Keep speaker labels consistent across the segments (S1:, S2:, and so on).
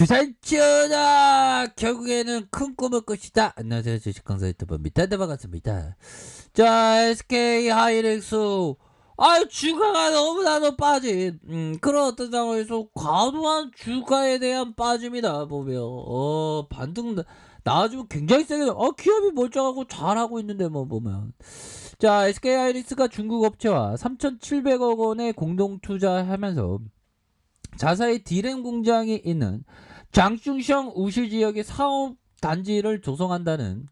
S1: 주산치어다 결국에는 큰 꿈을 것이다. 안녕하세요, 주식강사 유튜버 밑단대 반갑습니다. 자, SK 하이닉스 주가가 너무나도 빠진 그런 어떤 상황에서 과도한 주가에 대한 빠짐이다 보면 반등 나와주면 굉장히 세게 기업이 멀쩡하고 잘하고 있는데 뭐 보면 자, SK 하이닉스가 중국 업체와 3,700억 원의 공동 투자하면서 자사의 디램 공장이 있는 장충성 우시 지역의 사업 단지를 조성한다는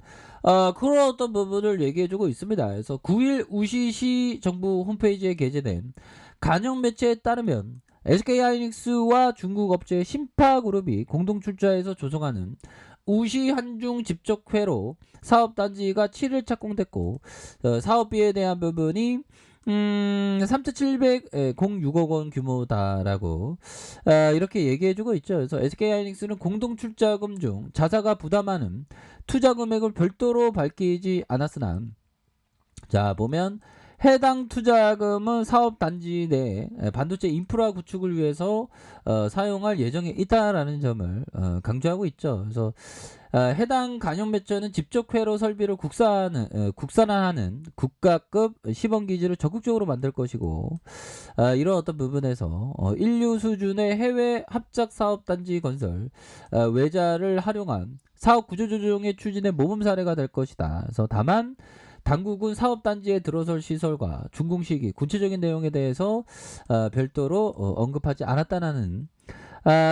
S1: 그런 어떤 부분을 얘기해주고 있습니다. 그래서 9일 우시시 정부 홈페이지에 게재된 간영 매체에 따르면 SK하이닉스와 중국 업체 신파그룹이 공동 출자해서 조성하는 우시 한중 집적회로 사업단지가 7일 착공됐고 사업비에 대한 부분이 3,706억 원 규모다라고 이렇게 얘기해주고 있죠. 그래서 SK하이닉스는 공동 출자금 중 자사가 부담하는 투자 금액을 별도로 밝히지 않았으나 자 보면 해당 투자금은 사업 단지 내 반도체 인프라 구축을 위해서 사용할 예정에 있다라는 점을 강조하고 있죠. 그래서 해당 간용 매체는 집적회로 설비를 국산화하는 국가급 시범기지를 적극적으로 만들 것이고 이런 어떤 부분에서 인류 수준의 해외 합작 사업단지 건설 외자를 활용한 사업 구조조정의 추진의 모범 사례가 될 것이다. 그래서 다만 당국은 사업단지에 들어설 시설과 준공 시기, 구체적인 내용에 대해서 별도로 언급하지 않았다는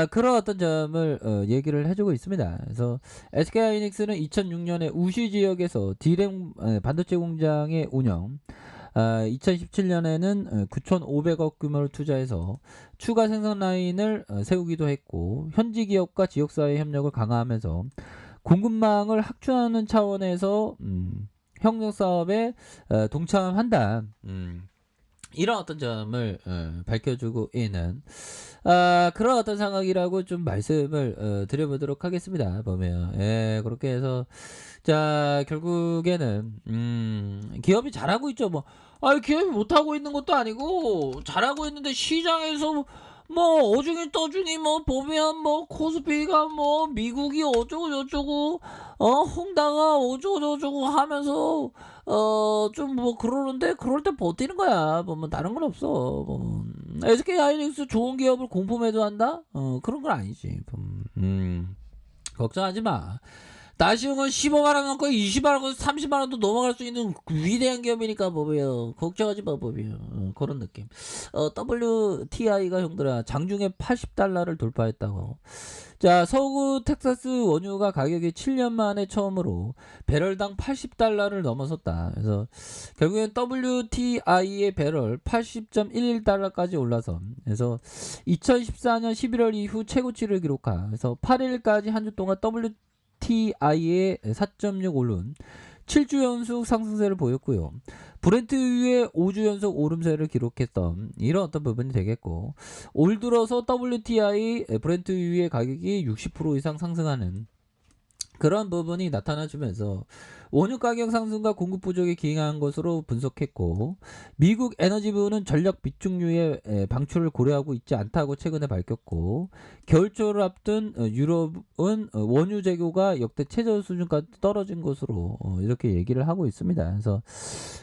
S1: 그런 어떤 점을 얘기를 해주고 있습니다. 그래서 SK하이닉스는 2006년에 우시 지역에서 디램 반도체 공장의 운영, 2017년에는 9,500억 규모를 투자해서 추가 생산 라인을 세우기도 했고 현지 기업과 지역사회 협력을 강화하면서 공급망을 확충하는 차원에서 혁명 사업에 동참한다. 이런 어떤 점을 밝혀주고 있는 그런 어떤 상황이라고 좀 말씀을 드려보도록 하겠습니다. 보면 그렇게 해서 자 결국에는 기업이 잘하고 있죠. 뭐 기업이 못하고 있는 것도 아니고 잘하고 있는데 시장에서 뭐 어중이 떠중이 뭐 보면 뭐 코스피가 뭐 미국이 어쩌고 저쩌고 홍다가 어쩌고 저쩌고 하면서 좀 뭐 그러는데 그럴 때 버티는 거야. 뭐 다른 건 없어. SK 하이닉스 좋은 기업을 공포 매도한다? 그런 건 아니지. 걱정하지 마. 나시용은 15만원 갖고 20만원 갖고 30만원도 넘어갈 수 있는 위대한 기업이니까 보면 걱정하지 마 보면 그런 느낌. WTI가 형들아 장중에 $80를 돌파했다고. 자 서구 텍사스 원유가 가격이 7년 만에 처음으로 배럴당 $80를 넘어섰다. 그래서 결국엔 WTI의 배럴 80.11달러까지 올라서 그래서 2014년 11월 이후 최고치를 기록한 그래서 8일까지 한 주 동안 WTI의 4.6 오른 7주 연속 상승세를 보였고요. 브렌트유의 5주 연속 오름세를 기록했던 이런 어떤 부분이 되겠고 올 들어서 WTI 브렌트유의 가격이 60% 이상 상승하는 그런 부분이 나타나주면서 원유 가격 상승과 공급 부족에 기인한 것으로 분석했고 미국 에너지부는 전력 비축유의 방출을 고려하고 있지 않다고 최근에 밝혔고 겨울철을 앞둔 유럽은 원유 재고가 역대 최저 수준까지 떨어진 것으로 이렇게 얘기를 하고 있습니다. 그래서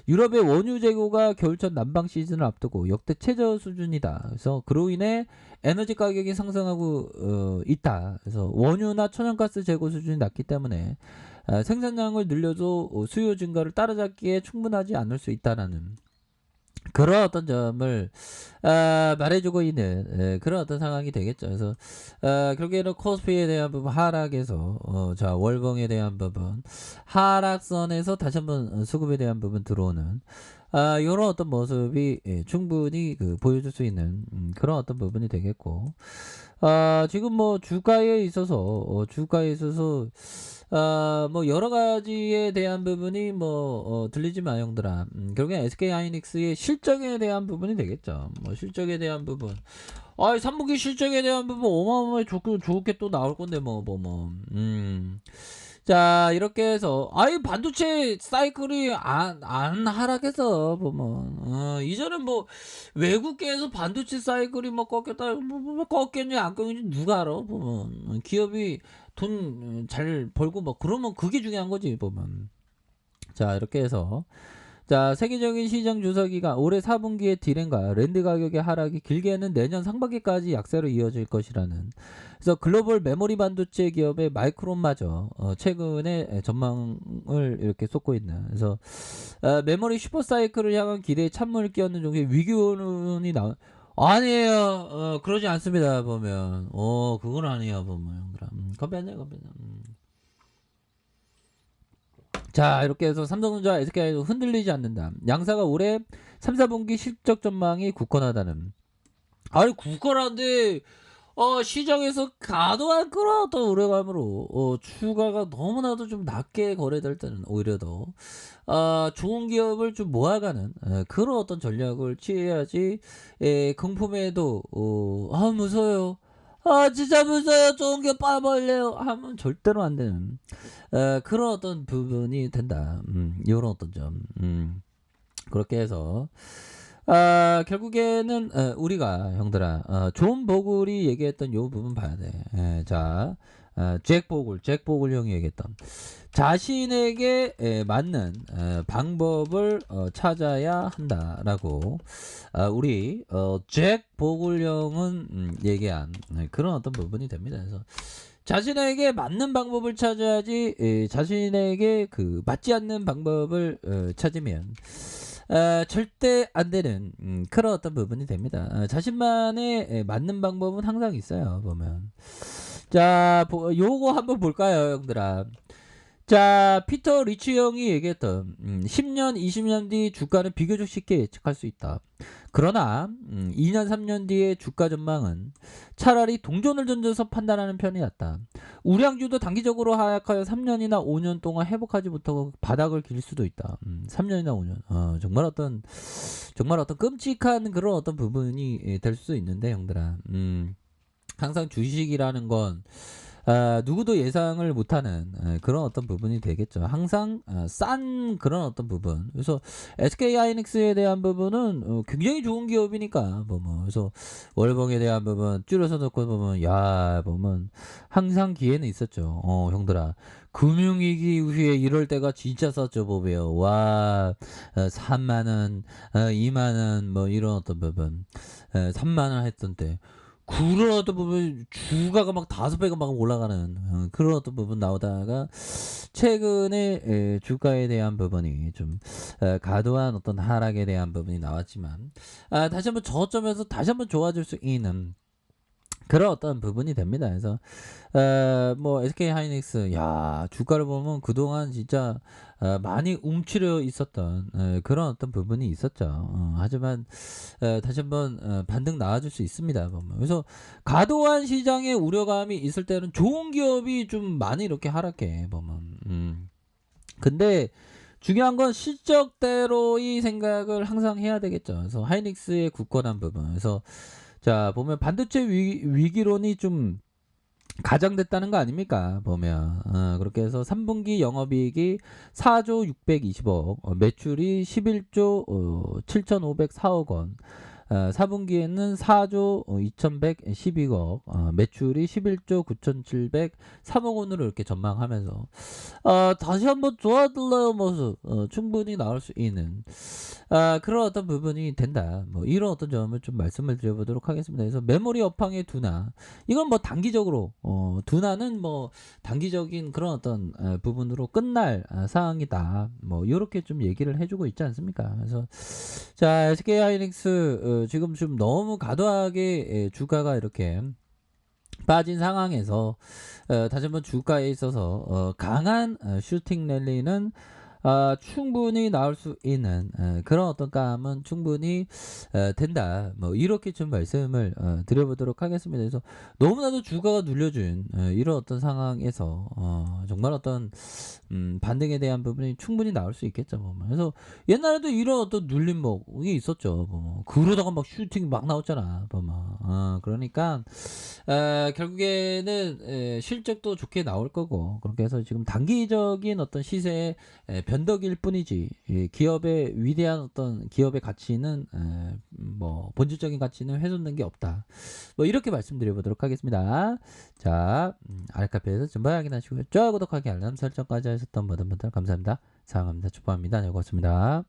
S1: 유럽의 원유 재고가 겨울철 난방 시즌을 앞두고 역대 최저 수준이다. 그래서 그로 인해 에너지 가격이 상승하고 있다. 그래서 원유나 천연가스 재고 수준이 낮기 때문에 생산량을 늘려도 수요 증가를 따라잡기에 충분하지 않을 수 있다라는 그런 어떤 점을 말해주고 있는 그런 어떤 상황이 되겠죠. 그래서 결국에는 코스피에 대한 부분 하락에서 자 월봉에 대한 부분 하락선에서 다시 한번 수급에 대한 부분 들어오는 이런 어떤 모습이 충분히 보여줄 수 있는 그런 어떤 부분이 되겠고 지금 뭐 주가에 있어서 뭐 여러 가지에 대한 부분이 뭐 들리지만 형들아 결국엔 SK 하이닉스의 실적에 대한 부분이 되겠죠. 뭐 실적에 대한 부분 3분기 실적에 대한 부분 어마어마하게 좋게 또 나올 건데 뭐 자, 이렇게 해서 아이 반도체 사이클이 안 하락해서 보면 이전에 뭐 외국계에서 반도체 사이클이 뭐 꺾였다 뭐 꺾였냐 안 꺾였냐 누가 알아 보면 기업이 돈 잘 벌고 뭐 그러면 그게 중요한 거지 보면. 자, 이렇게 해서 자, 세계적인 시장 조사 기간 올해 4분기의 디램과 랜드 가격의 하락이 길게는 내년 상반기까지 약세로 이어질 것이라는. 그래서 글로벌 메모리 반도체 기업의 마이크론마저 최근에 전망을 이렇게 쏟고 있는. 그래서 메모리 슈퍼 사이클을 향한 기대에 찬물을 끼얹는 종의 위기론이 나온. 아니에요. 그러지 않습니다. 보면. 그건 아니에요. 보면 형들아. 건배하네, 건배하네. 자, 이렇게 해서 삼성전자, SK도 흔들리지 않는다. 양사가 올해 3, 4분기 실적 전망이 굳건하다는. 아니, 굳건한데, 시장에서 가도안 끌어왔던 우려감으로, 추가가 너무나도 좀 낮게 거래될 때는 오히려 더, 좋은 기업을 좀 모아가는, 그런 어떤 전략을 취해야지, 금품에도, 무서워요. 진짜 무서워요. 좋은 게 빠버려요. 하면 절대로 안 되는. 그런 어떤 부분이 된다. 요런 어떤 점. 그렇게 해서 결국에는 우리가 형들아 존 보글이 얘기했던 요 부분 봐야 돼. 자, 잭 보글 형이 얘기했던 자신에게 맞는 방법을 찾아야 한다라고 우리 잭 보글 형은 얘기한 그런 어떤 부분이 됩니다. 그래서 자신에게 맞는 방법을 찾아야지 자신에게 그 맞지 않는 방법을 찾으면 절대 안 되는 그런 어떤 부분이 됩니다. 자신만의 맞는 방법은 항상 있어요. 보면 자, 요거 한번 볼까요, 형들아? 자, 피터 리치 형이 얘기했던 10년, 20년 뒤 주가는 비교적 쉽게 예측할 수 있다. 그러나 2년, 3년 뒤의 주가 전망은 차라리 동전을 던져서 판단하는 편이 낫다. 우량주도 단기적으로 하락하여 3년이나 5년 동안 회복하지 못하고 바닥을 길 수도 있다. 3년이나 5년. 정말 어떤 끔찍한 그런 어떤 부분이 될 수 있는데 형들아. 항상 주식이라는 건 누구도 예상을 못하는 그런 어떤 부분이 되겠죠. 항상 싼 그런 어떤 부분. 그래서 SK 하이닉스에 대한 부분은 굉장히 좋은 기업이니까 그래서 월봉에 대한 부분 줄여서 놓고 보면 보면 항상 기회는 있었죠. 형들아. 금융위기 이후에 이럴 때가 진짜 썼죠. 보세요. 3만원 2만원 뭐 이런 어떤 부분 3만원 했던 때 그런 어떤 부분 주가가 막 5배가 막 올라가는 그런 어떤 부분 나오다가 최근에 주가에 대한 부분이 좀 과도한 어떤 하락에 대한 부분이 나왔지만 다시 한번 저점에서 다시 한번 좋아질 수 있는 그런 어떤 부분이 됩니다. 그래서 뭐 SK 하이닉스 주가를 보면 그동안 진짜 많이 움츠려 있었던 그런 어떤 부분이 있었죠. 하지만 다시 한번 반등 나와줄 수 있습니다. 보면. 그래서 과도한 시장에 우려감이 있을 때는 좋은 기업이 좀 많이 이렇게 하락해 보면. 근데 중요한 건 실적대로의 생각을 항상 해야 되겠죠. 그래서 하이닉스의 굳건한 부분. 그래서 자, 보면 반도체 위기론이 좀 가장됐다는 거 아닙니까? 보면 그렇게 해서 3분기 영업이익이 4조 620억, 매출이 11조 7,504억 원. 4분기에는 4조 2,112억, 매출이 11조 9,703억 원으로 이렇게 전망하면서 다시 한번 좋아질러요 모습 충분히 나올 수 있는 그런 어떤 부분이 된다. 뭐 이런 어떤 점을 좀 말씀을 드려보도록 하겠습니다. 그래서 메모리 업황의 둔화, 이건 뭐 단기적으로 둔화는 뭐 단기적인 그런 어떤 부분으로 끝날 사항이다. 뭐 이렇게 좀 얘기를 해주고 있지 않습니까? 그래서 자, SK 하이닉스 지금 좀 너무 과도하게 주가가 이렇게 빠진 상황에서 다시 한번 주가에 있어서 강한 슈팅 랠리는 충분히 나올 수 있는 그런 어떤 감은 충분히 된다. 뭐 이렇게 좀 말씀을 드려보도록 하겠습니다. 그래서 너무나도 주가가 눌려준 이런 어떤 상황에서 정말 어떤 반등에 대한 부분이 충분히 나올 수 있겠죠. 뭐. 그래서 옛날에도 이런 어떤 눌림목이 있었죠. 뭐. 그러다가 막 슈팅 막 나왔잖아. 뭐. 그러니까 결국에는 실적도 좋게 나올 거고 그렇게 해서 지금 단기적인 어떤 시세의 변덕일 뿐이지 기업의 위대한 어떤 기업의 가치는 뭐 본질적인 가치는 훼손된 게 없다. 뭐 이렇게 말씀드려 보도록 하겠습니다. 자, 아랫카페에서 전부 확인하시고요. 좋아요, 구독하기, 알람 설정까지 하셨던 모든 분들 감사합니다. 사랑합니다. 축복합니다. 네, 고맙습니다.